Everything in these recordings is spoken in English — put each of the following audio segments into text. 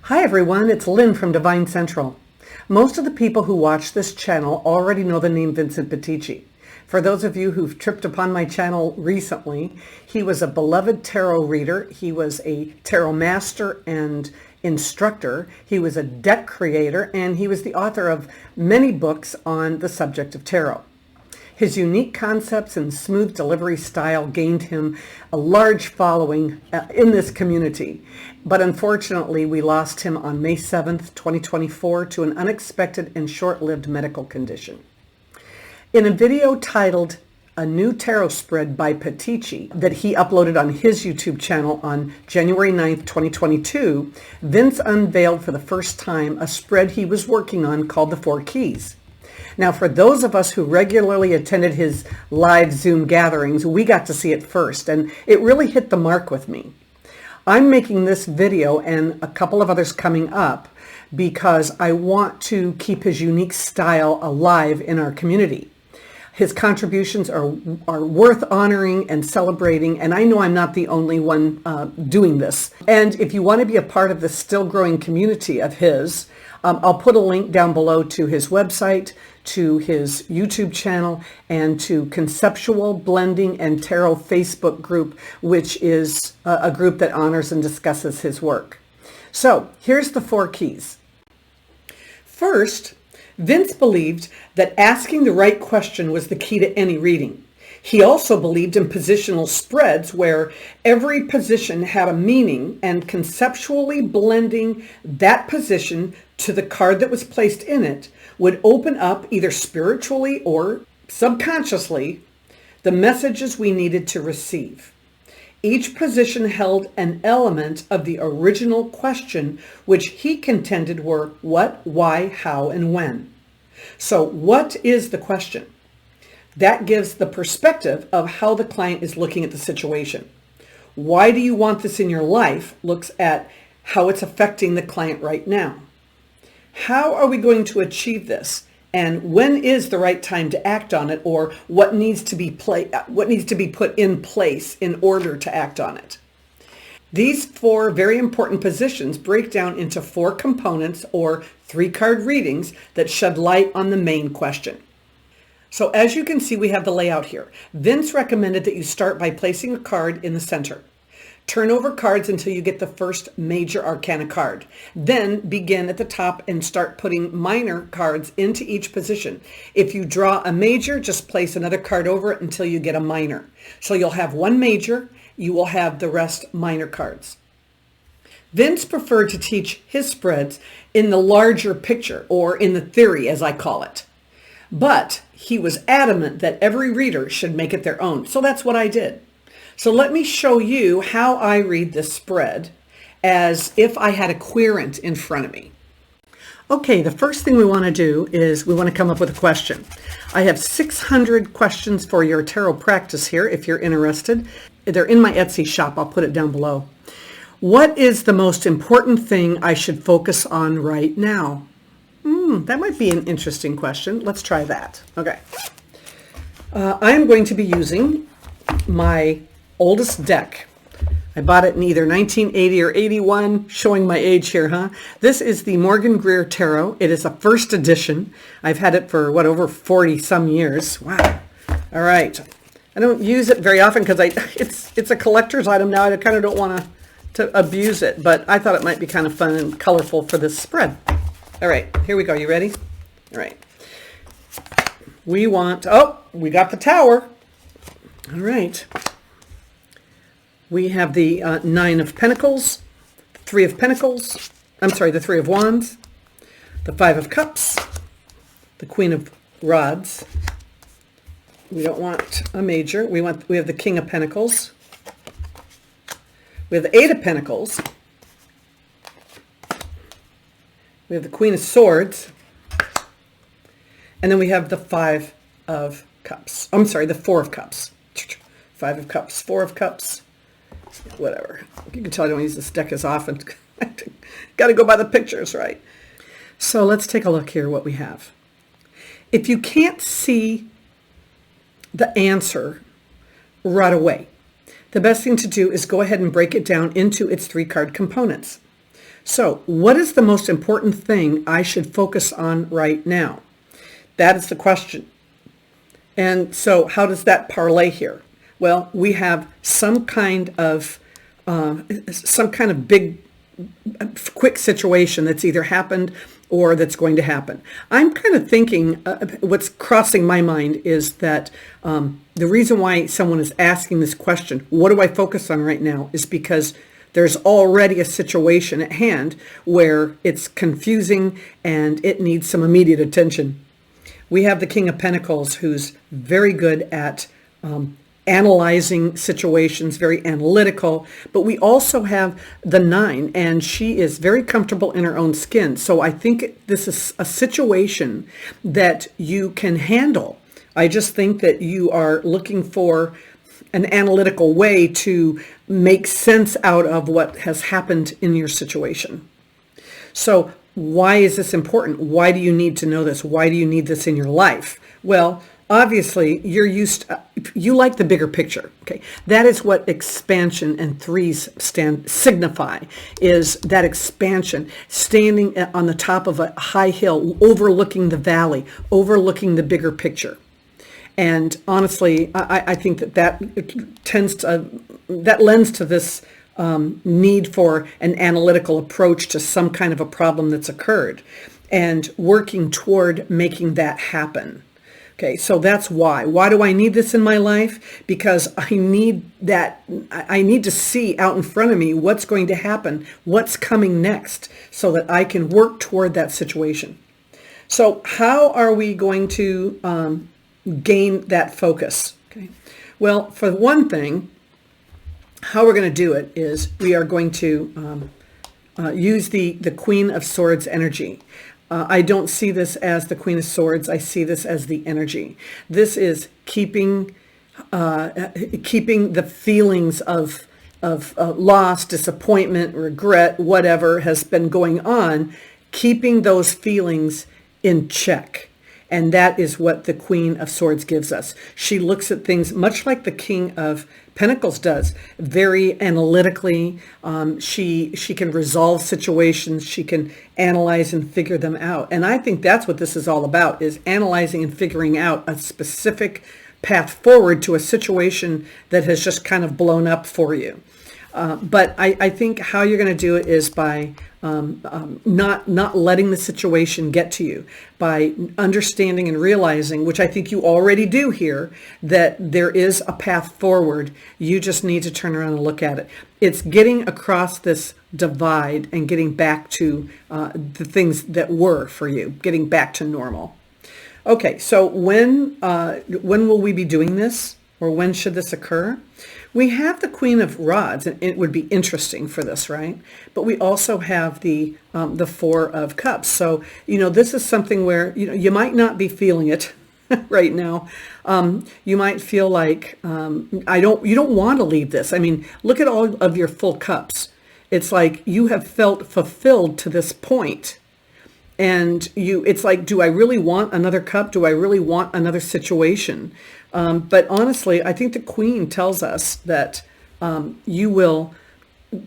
Hi everyone, it's Lynn from Devine Central. Most of the people who watch this channel already know the name Vincent Pitisci. For those of you who've tripped upon my channel recently, he was a beloved tarot reader. He was a tarot master and instructor. He was a deck creator, and he was the author of many books on the subject of tarot. His unique concepts and smooth delivery style gained him a large following in this community. But unfortunately, we lost him on May 7th, 2024 to an unexpected and short-lived medical condition. In a video titled A New Tarot Spread by Pitisci that he uploaded on his YouTube channel on January 9th, 2022, Vince unveiled for the first time a spread he was working on called the Four Keys. Now, for those of us who regularly attended his live Zoom gatherings, we got to see it first, and it really hit the mark with me. I'm making this video and a couple of others coming up because I want to keep his unique style alive in our community. His contributions are worth honoring and celebrating, and I know I'm not the only one doing this. And if you want to be a part of the still growing community of his, I'll put a link down below to his website, to his YouTube channel, and to Conceptual Blending and Tarot Facebook group, which is a group that honors and discusses his work. So here's the four keys. First, Vince believed that asking the right question was the key to any reading. He also believed in positional spreads where every position had a meaning, and conceptually blending that position to the card that was placed in it would open up, either spiritually or subconsciously, the messages we needed to receive. Each position held an element of the original question, which he contended were what, why, how, and when. So what is the question? That gives the perspective of how the client is looking at the situation. Why do you want this in your life looks at how it's affecting the client right now. How are we going to achieve this? And when is the right time to act on it, or what needs to be put in place in order to act on it? These four very important positions break down into four components or 3-card readings that shed light on the main question. So as you can see, we have the layout here. Vince recommended that you start by placing a card in the center. Turn over cards until you get the first major arcana card. Then begin at the top and start putting minor cards into each position. If you draw a major, just place another card over it until you get a minor. So you'll have one major, you will have the rest minor cards. Vince preferred to teach his spreads in the larger picture, or in the theory as I call it. But he was adamant that every reader should make it their own. So that's what I did. So let me show you how I read this spread as if I had a querent in front of me. Okay, the first thing we want to do is we want to come up with a question. I have 600 questions for your tarot practice here if you're interested. They're in my Etsy shop. I'll put it down below. What is the most important thing I should focus on right now? That might be an interesting question. Let's try that. Okay. I'm going to be using my oldest deck. I bought it in either 1980 or 81, showing my age here, huh? This is the Morgan-Greer Tarot. It is a first edition. I've had it for, over 40 some years. Wow. All right. I don't use it very often because it's a collector's item now. I kind of don't want to abuse it, but I thought it might be kind of fun and colorful for this spread. All right, here we go. You ready? All right. We got the tower. All right. We have the 9 of Pentacles, the 3 of Pentacles, the 3 of Wands, the 5 of Cups, the Queen of Rods. We don't want a major. We have the King of Pentacles. We have the 8 of Pentacles. We have the Queen of Swords. And then we have the 5 of Cups. The 4 of Cups. 5 of Cups, 4 of Cups, whatever. You can tell I don't use this deck as often. Got to go by the pictures, right? So let's take a look here what we have. If you can't see the answer right away, the best thing to do is go ahead and break it down into its 3-card components. So what is the most important thing I should focus on right now? That is the question. And so how does that parlay here? Well, we have some kind of big, quick situation that's either happened or that's going to happen. I'm kind of thinking, what's crossing my mind is that the reason why someone is asking this question, what do I focus on right now, is because there's already a situation at hand where it's confusing and it needs some immediate attention. We have the King of Pentacles, who's very good at analyzing situations, very analytical, but we also have the 9, and she is very comfortable in her own skin. So I think this is a situation that you can handle. I just think that you are looking for an analytical way to make sense out of what has happened in your situation. So why is this important? Why do you need to know this? Why do you need this in your life? Well, obviously, you like the bigger picture. Okay, that is what expansion and 3s signify. Is that expansion, standing on the top of a high hill, overlooking the valley, overlooking the bigger picture. And honestly, I think that lends to this need for an analytical approach to some kind of a problem that's occurred, and working toward making that happen. Okay, so that's why. Why do I need this in my life? Because I need to see out in front of me what's going to happen, what's coming next, so that I can work toward that situation. So how are we going to gain that focus? Okay. Well, for one thing, how we're going to do it is we are going to use the Queen of Swords energy. I don't see this as the Queen of Swords. I see this as the energy. This is keeping the feelings of loss, disappointment, regret, whatever has been going on, keeping those feelings in check. And that is what the Queen of Swords gives us. She looks at things much like the King of Pentacles does, very analytically. She can resolve situations. She can analyze and figure them out. And I think that's what this is all about, is analyzing and figuring out a specific path forward to a situation that has just kind of blown up for you. But I think how you're going to do it is by not letting the situation get to you, by understanding and realizing, which I think you already do here, that there is a path forward. You just need to turn around and look at it. It's getting across this divide and getting back to the things that were for you, getting back to normal. Okay, so when will we be doing this, or when should this occur? We have the Queen of Rods, and it would be interesting for this, right? But we also have the 4 of Cups. So, this is something where, you might not be feeling it right now. You might feel like, you don't want to leave this. I mean, look at all of your full cups. It's like you have felt fulfilled to this point. And it's like, do I really want another cup? Do I really want another situation? But honestly, I think the Queen tells us that you will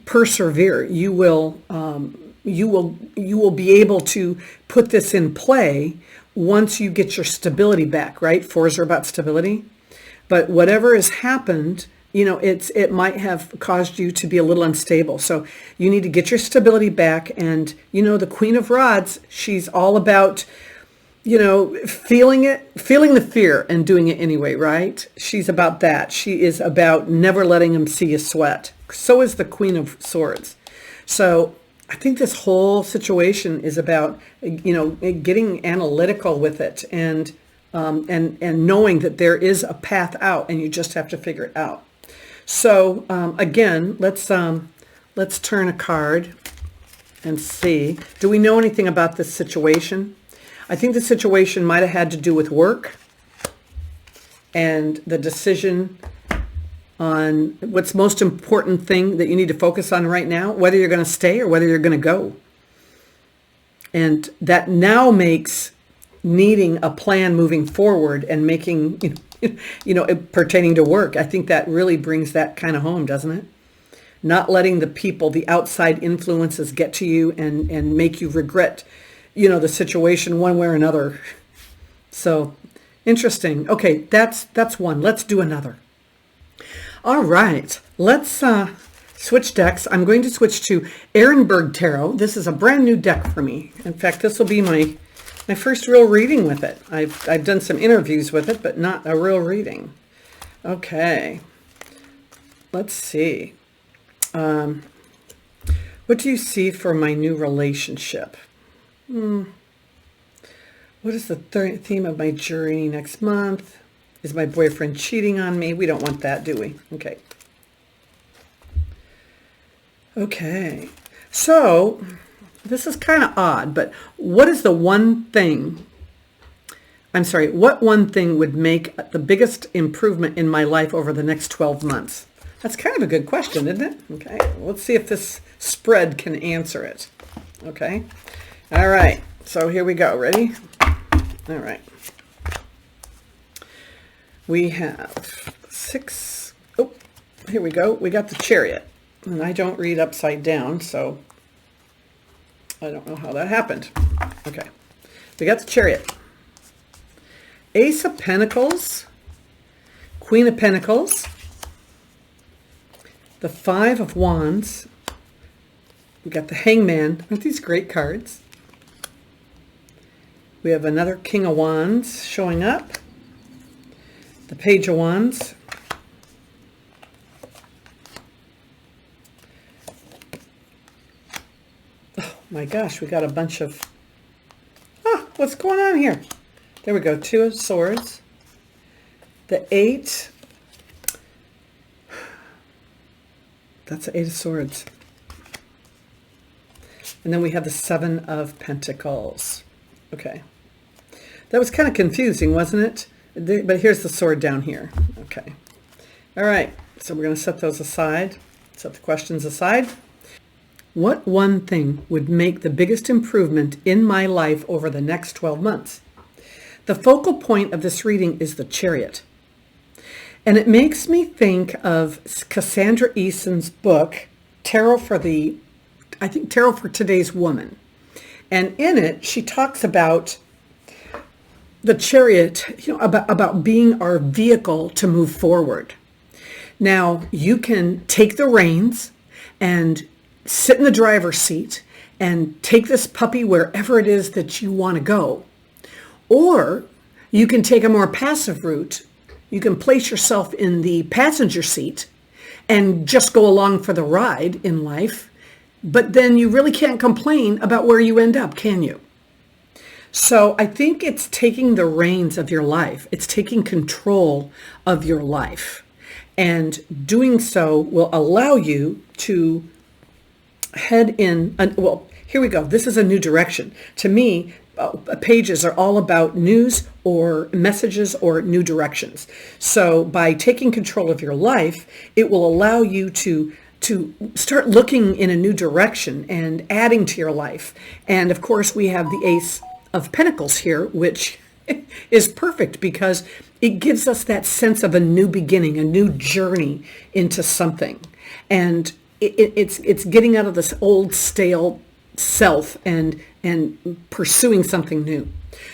persevere. You will be able to put this in play once you get your stability back, right? 4s are about stability. But whatever has happened, it might have caused you to be a little unstable. So you need to get your stability back. And, the Queen of Rods, she's all about, feeling the fear and doing it anyway, right? She's about that. She is about never letting them see you sweat. So is the Queen of Swords. So I think this whole situation is about, getting analytical with it and knowing that there is a path out and you just have to figure it out. So again, let's turn a card and see. Do we know anything about this situation? I think the situation might have had to do with work and the decision on what's most important thing that you need to focus on right now, whether you're going to stay or whether you're going to go. And that now makes needing a plan moving forward and making, pertaining to work. I think that really brings that kind of home, doesn't it? not letting the people, the outside influences get to you and make you regret, the situation one way or another. So interesting. Okay, that's one. Let's do another. All right, let's switch decks. I'm going to switch to Erenberg Tarot. This is a brand new deck for me. In fact, this will be my first real reading with it. I've done some interviews with it, but not a real reading. Okay, let's see. What do you see for my new relationship? What is the theme of my journey next month? Is my boyfriend cheating on me? We don't want that, do we? Okay. Okay. So this is kind of odd, but what is the one thing, what one thing would make the biggest improvement in my life over the next 12 months? That's kind of a good question, isn't it? Okay. Let's see if this spread can answer it. Okay. All right. So here we go. Ready? All right. We have 6. Oh, here we go. We got the Chariot. And I don't read upside down, so I don't know how that happened. Okay. We got the Chariot. Ace of Pentacles. Queen of Pentacles. The 5 of Wands. We got the Hangman. Aren't these great cards? We have another King of Wands showing up. The Page of Wands. Oh my gosh, we got a bunch of... what's going on here? There we go, 2 of Swords. The 8. That's the 8 of Swords. And then we have the 7 of Pentacles. Okay. That was kind of confusing, wasn't it? But here's the sword down here. Okay. All right. So we're going to set those aside. Set the questions aside. What one thing would make the biggest improvement in my life over the next 12 months? The focal point of this reading is the Chariot. And it makes me think of Cassandra Eason's book, Tarot for Today's Woman. And in it, she talks about the Chariot, about being our vehicle to move forward. Now, you can take the reins and sit in the driver's seat and take this puppy wherever it is that you want to go. Or you can take a more passive route. You can place yourself in the passenger seat and just go along for the ride in life. But then you really can't complain about where you end up, can you? So I think it's taking the reins of your life. It's taking control of your life. And doing so will allow you to head in, well, here we go. This is a new direction. To me, pages are all about news or messages or new directions. So by taking control of your life, it will allow you to start looking in a new direction and adding to your life. And of course, we have the Ace of Pentacles here, which is perfect because it gives us that sense of a new beginning, a new journey into something. And it's getting out of this old stale self and pursuing something new.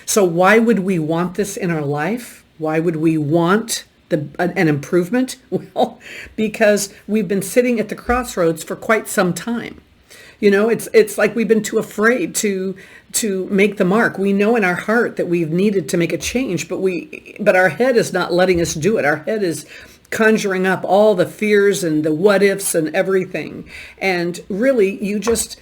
So why would we want this in our life? Why would we want an improvement? Well, because we've been sitting at the crossroads for quite some time. It's like we've been too afraid to make the mark. We know in our heart that we've needed to make a change, but our head is not letting us do it. Our head is conjuring up all the fears and the what ifs and everything. And really, you just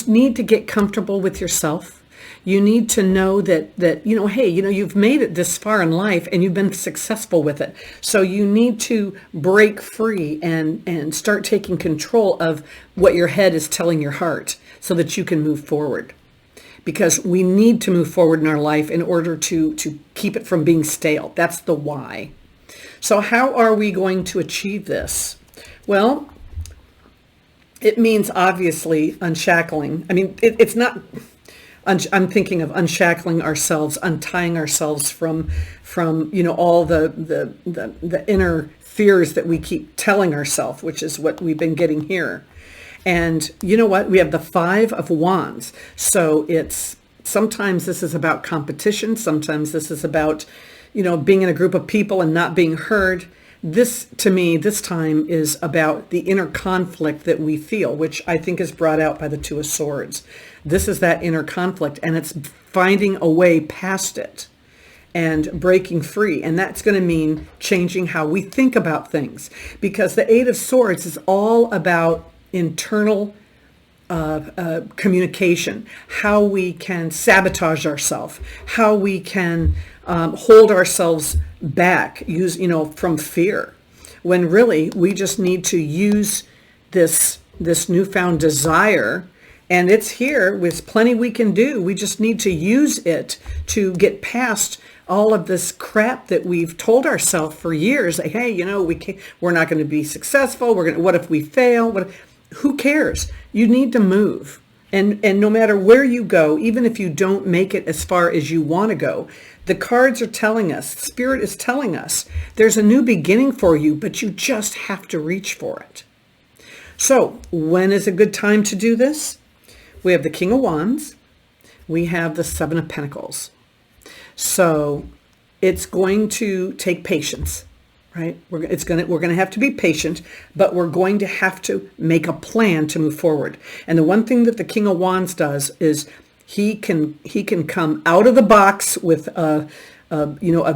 need to get comfortable with yourself. You need to know that hey, you've made it this far in life and you've been successful with it. So you need to break free and start taking control of what your head is telling your heart so that you can move forward. Because we need to move forward in our life in order to keep it from being stale. That's the why. So how are we going to achieve this? Well, it means obviously unshackling. I mean, it's not... I'm thinking of unshackling ourselves, untying ourselves from all the inner fears that we keep telling ourselves, which is what we've been getting here. And you know what? We have the Five of Wands. So it's sometimes this is about competition. Sometimes this is about, being in a group of people and not being heard. This, to me, this time is about the inner conflict that we feel, which I think is brought out by the Two of Swords. This is that inner conflict, and it's finding a way past it and breaking free. And that's going to mean changing how we think about things, because the Eight of Swords is all about internal communication, how we can sabotage ourselves, how we can hold ourselves back, from fear, when really we just need to use this newfound desire. And it's here with plenty we can do. We just need to use it to get past all of this crap that we've told ourselves for years. Like, hey, we're not going to be successful. What if we fail? Who cares? You need to move. And no matter where you go, even if you don't make it as far as you want to go, the cards are telling us, Spirit is telling us, there's a new beginning for you, but you just have to reach for it. So when is a good time to do this? We have the King of Wands. We have the Seven of Pentacles. So it's going to take patience, right? We're going to have to be patient, but we're going to have to make a plan to move forward. And the one thing that the King of Wands does is he can come out of the box with a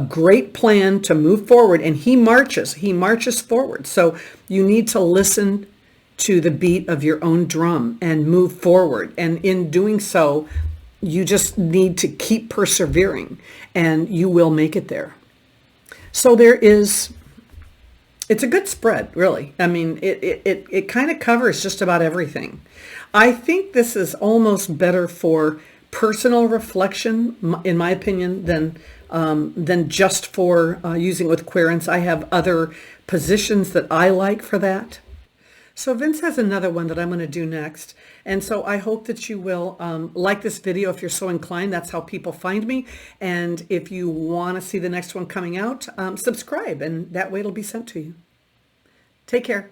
great plan to move forward, and he marches forward. So you need to listen to the beat of your own drum and move forward. And in doing so, you just need to keep persevering, and you will make it there. So it's a good spread, really. I mean, it kind of covers just about everything. I think this is almost better for personal reflection, in my opinion, than just for using with querents. I have other positions that I like for that. So Vince has another one that I'm going to do next. And so I hope that you will like this video if you're so inclined. That's how people find me. And if you want to see the next one coming out, subscribe, and that way it'll be sent to you. Take care.